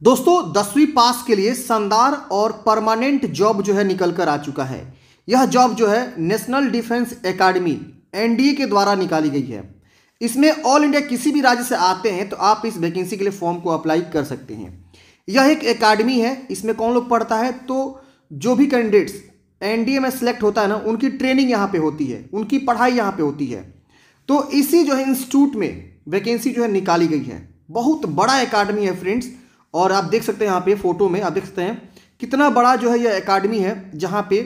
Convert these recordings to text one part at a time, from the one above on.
दोस्तों 10वीं पास के लिए शानदार और परमानेंट जॉब जो है निकल कर आ चुका है। यह जॉब जो है नेशनल डिफेंस एकेडमी एनडीए के द्वारा निकाली गई है। इसमें ऑल इंडिया किसी भी राज्य से आते हैं तो आप इस वैकेंसी के लिए फॉर्म को अप्लाई कर सकते हैं। यह एक एकेडमी है। इसमें कौन लोग पढ़ता है तो जो भी कैंडिडेट्स एनडीए में सेलेक्ट होता है ना, उनकी ट्रेनिंग यहाँ पे होती है, उनकी पढ़ाई यहाँ पे होती है। तो इसी जो है इंस्टीट्यूट में वैकेंसी जो है निकाली गई है। बहुत बड़ा एकेडमी है फ्रेंड्स, और आप देख सकते हैं यहाँ पे फोटो में आप देख सकते हैं कितना बड़ा जो है यह एकेडमी है, जहाँ पे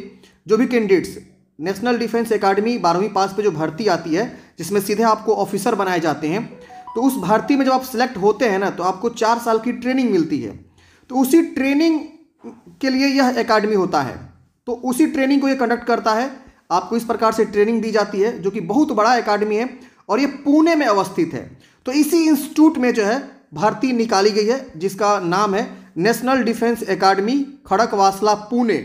जो भी कैंडिडेट्स नेशनल डिफेंस एकेडमी 12वीं पास पे जो भर्ती आती है, जिसमें सीधे आपको ऑफिसर बनाए जाते हैं, तो उस भर्ती में जब आप सिलेक्ट होते हैं ना तो आपको 4 साल की ट्रेनिंग मिलती है। तो उसी ट्रेनिंग के लिए यह एकेडमी होता है, तो उसी ट्रेनिंग को ये कंडक्ट करता है। आपको इस प्रकार से ट्रेनिंग दी जाती है, जो कि बहुत बड़ा एकेडमी है और ये पुणे में अवस्थित है। तो इसी इंस्टीट्यूट में जो है भर्ती निकाली गई है, जिसका नाम है national defence academy Khadakwasla Pune.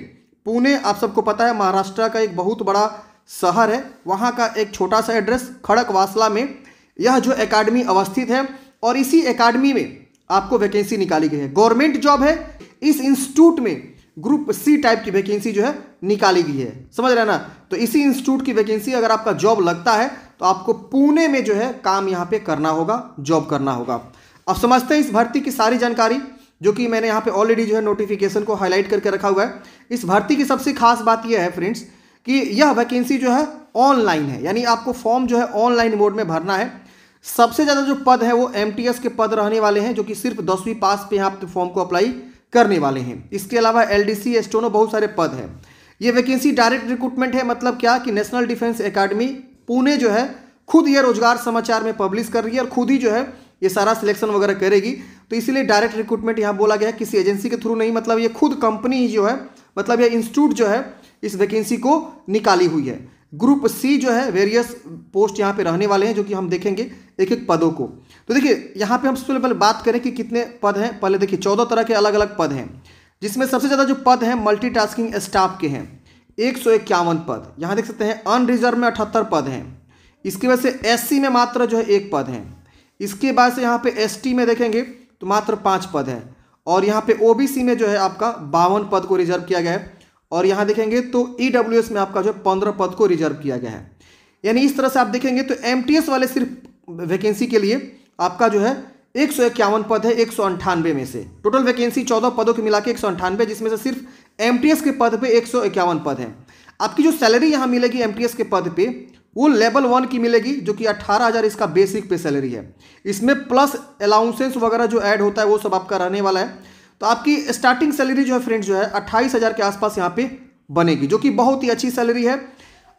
Pune आप सबको पता है महाराष्ट्र का एक बहुत बड़ा शहर है, वहाँ का एक छोटा सा एड्रेस खड़कवासला में यह जो एकेडमी अवस्थित है, और इसी एकेडमी में आपको वैकेंसी निकाली गई है। गवर्नमेंट जॉब है। इस इंस्टीट्यूट में ग्रुप सी टाइप की वैकेंसी जो है निकाली गई है, समझ रहे हैं ना। तो इसी इंस्टीट्यूट की वैकेंसी अगर आपका जॉब लगता है तो आपको पुणे में जो है काम यहाँ पे करना होगा, जॉब करना होगा। अब समझते हैं इस भर्ती की सारी जानकारी, जो कि मैंने यहाँ पे ऑलरेडी जो है नोटिफिकेशन को हाईलाइट करके रखा हुआ है। इस भर्ती की सबसे खास बात यह है फ्रेंड्स कि यह वैकेंसी जो है ऑनलाइन है, यानी आपको फॉर्म जो है ऑनलाइन मोड में भरना है। सबसे ज़्यादा जो पद है वो एमटीएस के पद रहने वाले हैं, जो कि सिर्फ 10वीं पास पे यहाँ पे फॉर्म को अप्लाई करने वाले हैं। इसके अलावा एलडीसी स्टोनो बहुत सारे पद हैं। ये वैकेंसी डायरेक्ट रिक्रूटमेंट है, मतलब क्या कि नेशनल डिफेंस एकेडमी पुणे जो है खुद ये रोजगार समाचार में पब्लिश कर रही है और खुद ही जो है ये सारा सिलेक्शन वगैरह करेगी। तो इसीलिए डायरेक्ट रिक्रूटमेंट यहाँ बोला गया है, किसी एजेंसी के थ्रू नहीं, मतलब ये खुद कंपनी ही जो है, मतलब ये इंस्टीट्यूट जो है इस वैकेंसी को निकाली हुई है। ग्रुप सी जो है वेरियस पोस्ट यहाँ पे रहने वाले हैं, जो कि हम देखेंगे एक एक पदों को। तो देखिए यहाँ पे हम सबसे पहले बात करें कि कितने पद हैं। पहले देखिए 14 तरह के अलग अलग पद हैं, जिसमें सबसे ज़्यादा जो पद हैं मल्टीटास्किंग स्टाफ के हैं 151 पद। यहाँ देख सकते हैं अनरिजर्व में 78 पद हैं। इसकी वजह से एससी में मात्र जो है 1 पद है। इसके बाद से यहाँ पे एसटी में देखेंगे तो मात्र 5 पद है, और यहाँ पे ओबीसी में जो है आपका 52 पद को रिजर्व किया गया है, और यहाँ देखेंगे तो ईडब्ल्यूएस में आपका जो 15 पद को रिजर्व किया गया है। यानी इस तरह से आप देखेंगे तो एमटीएस वाले सिर्फ वैकेंसी के लिए आपका जो है 151 पद है 198 में से। टोटल वैकेंसी 14 पदों के मिला के 198, जिसमें से सिर्फ एमटीएस के पद पे 151 पद है। आपकी जो सैलरी यहाँ मिलेगी एमटीएस के पद पे वो लेवल 1 की मिलेगी, जो कि 18,000 इसका बेसिक पे सैलरी है। इसमें प्लस अलाउंसेंस वगैरह जो ऐड होता है वो सब आपका रहने वाला है। तो आपकी स्टार्टिंग सैलरी जो है फ्रेंड्स जो है 28,000 के आसपास यहाँ पे बनेगी, जो कि बहुत ही अच्छी सैलरी है।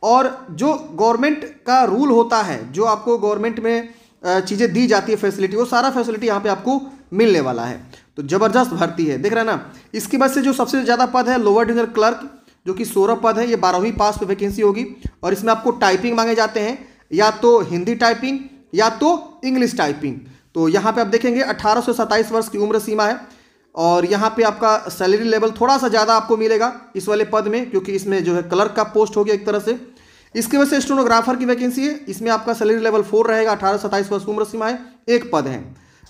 और जो गवर्नमेंट का रूल होता है, जो आपको गवर्नमेंट में चीज़ें दी जाती है फैसिलिटी, वो सारा फैसिलिटी यहाँ पे आपको मिलने वाला है। तो ज़बरदस्त भर्ती है, देख रहे हैं ना। इसके बाद से जो सबसे ज़्यादा पद है लोअर डिवीजन क्लर्क, जो कि 16 पद है। ये 12वीं पास पे वैकेंसी होगी, और इसमें आपको टाइपिंग मांगे जाते हैं, या तो हिंदी टाइपिंग या तो इंग्लिश टाइपिंग। तो यहाँ पे आप देखेंगे 18 से 27 वर्ष की उम्र सीमा है, और यहाँ पे आपका सैलरी लेवल थोड़ा सा ज़्यादा आपको मिलेगा इस वाले पद में, क्योंकि इसमें जो है क्लर्क का पोस्ट हो गया एक तरह से। इसके वजह से स्टेनोग्राफर की वैकेंसी है, इसमें आपका सैलरी लेवल 4 रहेगा। 18 से 27 वर्ष उम्र सीमा है, 1 पद है।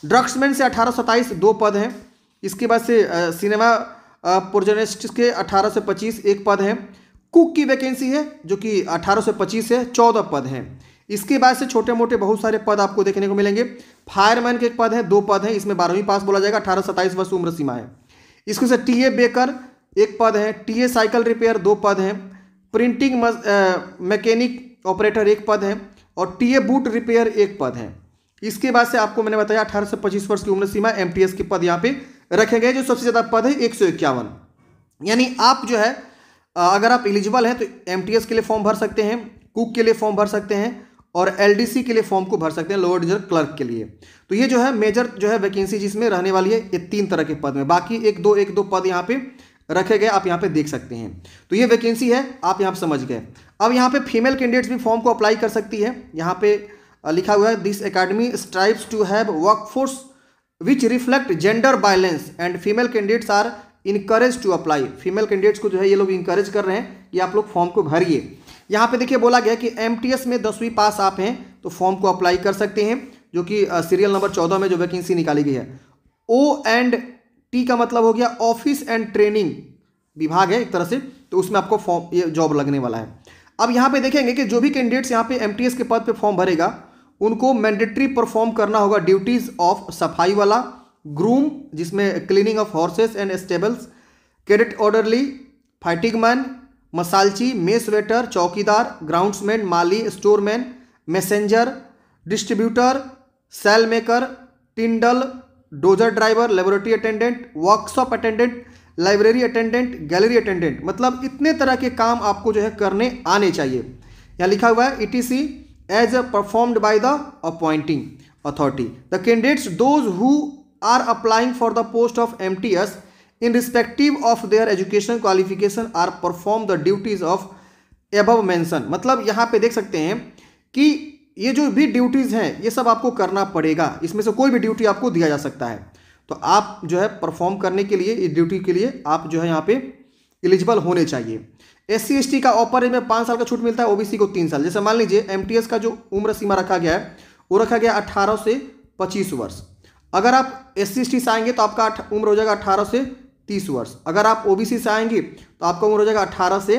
ड्रग्समैन से 18 से 27 2 पद हैं। इसके बाद से सिनेमा प्रोजेनिस्ट के 18 से 25 1 पद है। कुक की वैकेंसी है, जो कि 18 से 25 है, 14 पद हैं। इसके बाद से छोटे मोटे बहुत सारे पद आपको देखने को मिलेंगे। फायरमैन के 1 पद है, 2 पद हैं। इसमें 12वीं पास बोला जाएगा, 18 से 27 वर्ष उम्र सीमा है। इसके से टीए बेकर 1 पद है। टीए साइकिल रिपेयर 2 पद हैं। प्रिंटिंग मैकेनिक ऑपरेटर 1 पद है, और टीए बूट रिपेयर 1 पद है। इसके बाद से आपको मैंने बताया 18 से 25 वर्ष की उम्र सीमा, एमटीएस के पद यहाँ पे रखे गए। जो सबसे ज़्यादा पद है 151। यानी आप जो है अगर आप एलिजिबल हैं तो एमटीएस के लिए फॉर्म भर सकते हैं, कुक के लिए फॉर्म भर सकते हैं, और एलडीसी के लिए फॉर्म को भर सकते हैं, लोअर डिवीजन क्लर्क के लिए। तो ये जो है मेजर जो है वैकेंसी जिसमें रहने वाली है ये 3 तरह के पद में। बाकी एक दो पद यहाँ पे रखे गए, आप यहाँ पे देख सकते हैं। तो ये वैकेंसी है, आप यहाँ पे समझ गए। अब यहाँ पे फीमेल कैंडिडेट्स भी फॉर्म को अप्लाई कर सकती है। यहाँ पे लिखा हुआ है this academy strives to have workforce which reflect gender balance and female candidates are encourage to apply. Female candidates को जो है ये लोग इंकरेज कर रहे हैं कि आप लोग फॉर्म को भरिए। यहाँ पे देखिए बोला गया कि एमटीएस में 10वीं पास आप हैं तो फॉर्म को अप्लाई कर सकते हैं, जो कि सीरियल नंबर 14 में जो वैकेंसी निकाली गई है। ओ एंड टी का मतलब हो गया ऑफिस एंड ट्रेनिंग विभाग है एक तरह से, तो उसमें आपको फॉर्म ये जॉब लगने वाला है। अब यहाँ पे देखेंगे कि जो भी कैंडिडेट्स यहाँ पे एमटीएस के पद पे फॉर्म भरेगा उनको मैंडेटरी परफॉर्म करना होगा ड्यूटीज ऑफ सफाई वाला, ग्रूम जिसमें cleaning of horses and stables, cadet orderly, fighting man, मसालची, मेस वेटर, चौकीदार, ग्राउंड्समैन, माली, storeman, messenger, distributor, sail maker, टिंडल, dozer driver, laboratory attendant, workshop attendant, library attendant, gallery attendant, मतलब इतने तरह के काम आपको जो है करने आने चाहिए। यहाँ लिखा हुआ है ETC as performed by the appointing authority the candidates those who are applying for the post of MTS in respective of their education qualification are perform the duties of above mention. मतलब यहाँ पे देख सकते हैं कि ये जो भी ड्यूटीज हैं ये सब आपको करना पड़ेगा, इसमें से कोई भी ड्यूटी आपको दिया जा सकता है, तो आप जो है परफॉर्म करने के लिए इस ड्यूटी के लिए आप जो है यहाँ पे एलिजिबल होने चाहिए। SC ST का अपर एज में 5 साल का छूट मिलता है, OBC को 3 साल। जैसे मान लीजिए MTS का जो उम्र सीमा रखा गया है वो रखा गया 18 से 25 वर्ष। अगर आप SC ST से आएंगे तो आपका उम्र हो जाएगा 18 से 30 वर्ष। अगर आप OBC से आएंगे तो आपका उम्र हो जाएगा 18 से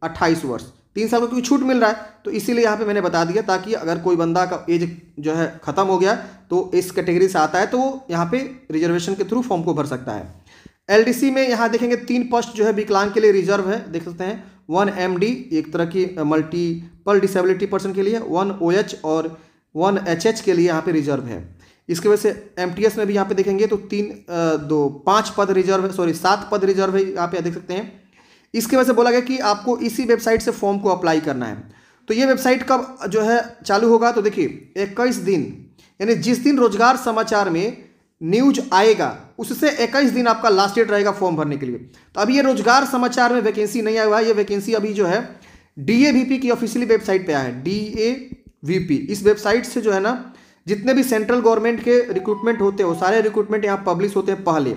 28 वर्ष। 3 साल का क्योंकि छूट मिल रहा है तो इसीलिए यहाँ पे मैंने बता दिया, ताकि अगर कोई बंदा का एज जो है खत्म हो गया तो इस कैटेगरी से आता है तो वो यहाँ पे रिजर्वेशन के थ्रू फॉर्म को भर सकता है। LDC में यहाँ देखेंगे 3 पोस्ट जो है विकलांग के लिए रिजर्व है, देख सकते हैं। 1 MD एक तरह की मल्टीपल डिसेबिलिटी पर्सन के लिए, 1 OH और 1 HH के लिए यहाँ पे रिजर्व है। इसकी वजह से MTS में भी यहाँ पे देखेंगे तो 5 पद रिजर्व है, 7 पद रिजर्व है यहाँ पे देख सकते हैं। इसकी वजह से बोला गया कि आपको इसी वेबसाइट से फॉर्म को अप्लाई करना है। तो ये वेबसाइट कब जो है चालू होगा, तो देखिए 21 दिन, यानी जिस दिन रोजगार समाचार में न्यूज आएगा उससे 21 दिन आपका लास्ट डेट रहेगा फॉर्म भरने के लिए। तो अभी ये रोजगार समाचार में वैकेंसी नहीं आया हुआ है, ये वैकेंसी अभी जो है DAVP की ऑफिशियली वेबसाइट पे आया है। DAVP इस वेबसाइट से जो है ना जितने भी सेंट्रल गवर्नमेंट के रिक्रूटमेंट होते हैं वो सारे रिक्रूटमेंट यहाँ पब्लिश होते हैं पहले।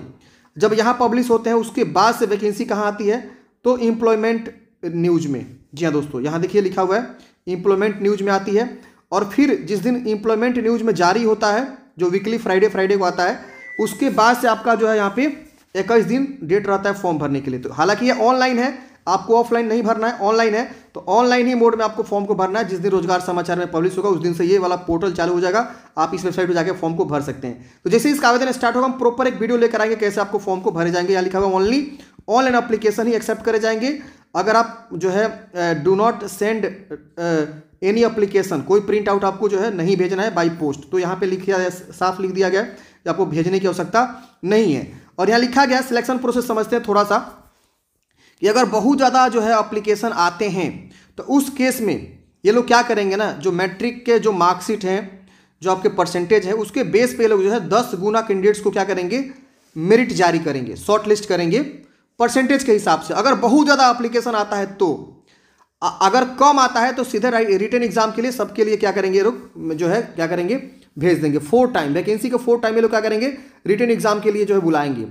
जब यहाँ पब्लिश होते हैं उसके बाद से वैकेंसी कहाँ आती है, तो एम्प्लॉयमेंट न्यूज में। जी हाँ दोस्तों, यहाँ देखिए लिखा हुआ है एम्प्लॉयमेंट न्यूज में आती है। और फिर जिस दिन एम्प्लॉयमेंट न्यूज में जारी होता है, जो वीकली फ्राइडे को आता है, उसके बाद से आपका जो है यहाँ पे 21 दिन डेट रहता है फॉर्म भरने के लिए। तो हालांकि ये ऑनलाइन है, आपको ऑफलाइन नहीं भरना है, ऑनलाइन है, तो ऑनलाइन ही मोड में आपको फॉर्म को भरना है। जिस दिन रोजगार समाचार में पब्लिश होगा उस दिन से ये वाला पोर्टल चालू हो जाएगा, आप इस वेबसाइट पर जाकर फॉर्म को भर सकते हैं। तो जैसे इसका आवेदन स्टार्ट होगा हम प्रॉपर एक वीडियो लेकर आएंगे कैसे आपको फॉर्म को भरे जाएंगे। यहाँ लिखा हुआ ओनली ऑनलाइन एप्लीकेशन ही एक्सेप्ट करे जाएंगे। अगर आप जो है do not send any application, कोई प्रिंट आउट आपको जो है नहीं भेजना है बाई पोस्ट, तो यहाँ पे साफ लिख दिया गया है कि आपको भेजने की आवश्यकता नहीं है। और यहाँ लिखा गया सिलेक्शन प्रोसेस समझते हैं थोड़ा सा, कि अगर बहुत ज़्यादा जो है एप्लीकेशन आते हैं तो उस केस में ये लोग क्या करेंगे ना, जो मैट्रिक के जो मार्कशीट हैं, जो आपके परसेंटेज है, उसके बेस पे लोग जो है 10 गुना कैंडिडेट्स को क्या करेंगे, मेरिट जारी करेंगे, शॉर्ट लिस्ट करेंगे परसेंटेज के हिसाब से। अगर बहुत ज़्यादा एप्लीकेशन आता है तो, अगर कम आता है तो सीधे रिटन एग्जाम के लिए सबके लिए क्या करेंगे लोग जो है क्या करेंगे, भेज देंगे 4 टाइम वैकेंसी को 4 टाइम में लोग क्या करेंगे, रिटन एग्जाम के लिए जो है बुलाएंगे।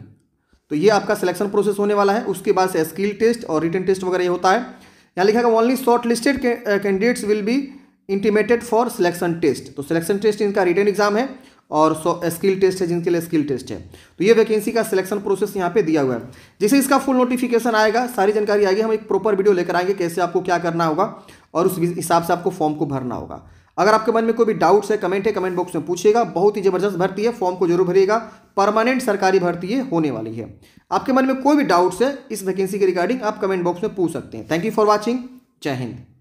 तो ये आपका सिलेक्शन प्रोसेस होने वाला है। उसके बाद से स्किल टेस्ट और रिटन टेस्ट वगैरह ये होता है। यहाँ लिखा है only shortlisted candidates will be intimated for selection test. तो सिलेक्शन टेस्ट इनका रिटन एग्जाम है और स्किल टेस्ट है जिनके लिए स्किल टेस्ट है। तो ये वैकेंसी का सिलेक्शन प्रोसेस यहाँ पे दिया हुआ है। जैसे इसका फुल नोटिफिकेशन आएगा, सारी जानकारी आएगी, हम एक प्रॉपर वीडियो लेकर आएंगे कैसे आपको क्या करना होगा और उस हिसाब से आपको फॉर्म को भरना होगा। अगर आपके मन में कोई भी डाउट्स है, कमेंट है, कमेंट बॉक्स में पूछिएगा। बहुत ही जबरदस्त भर्ती है, फॉर्म को जरूर भरिएगा, परमानेंट सरकारी भर्ती ये होने वाली है। आपके मन में कोई भी डाउट्स है इस वैकेंसी के रिगार्डिंग आप कमेंट बॉक्स में पूछ सकते हैं। Thank you for watching. जय हिंद।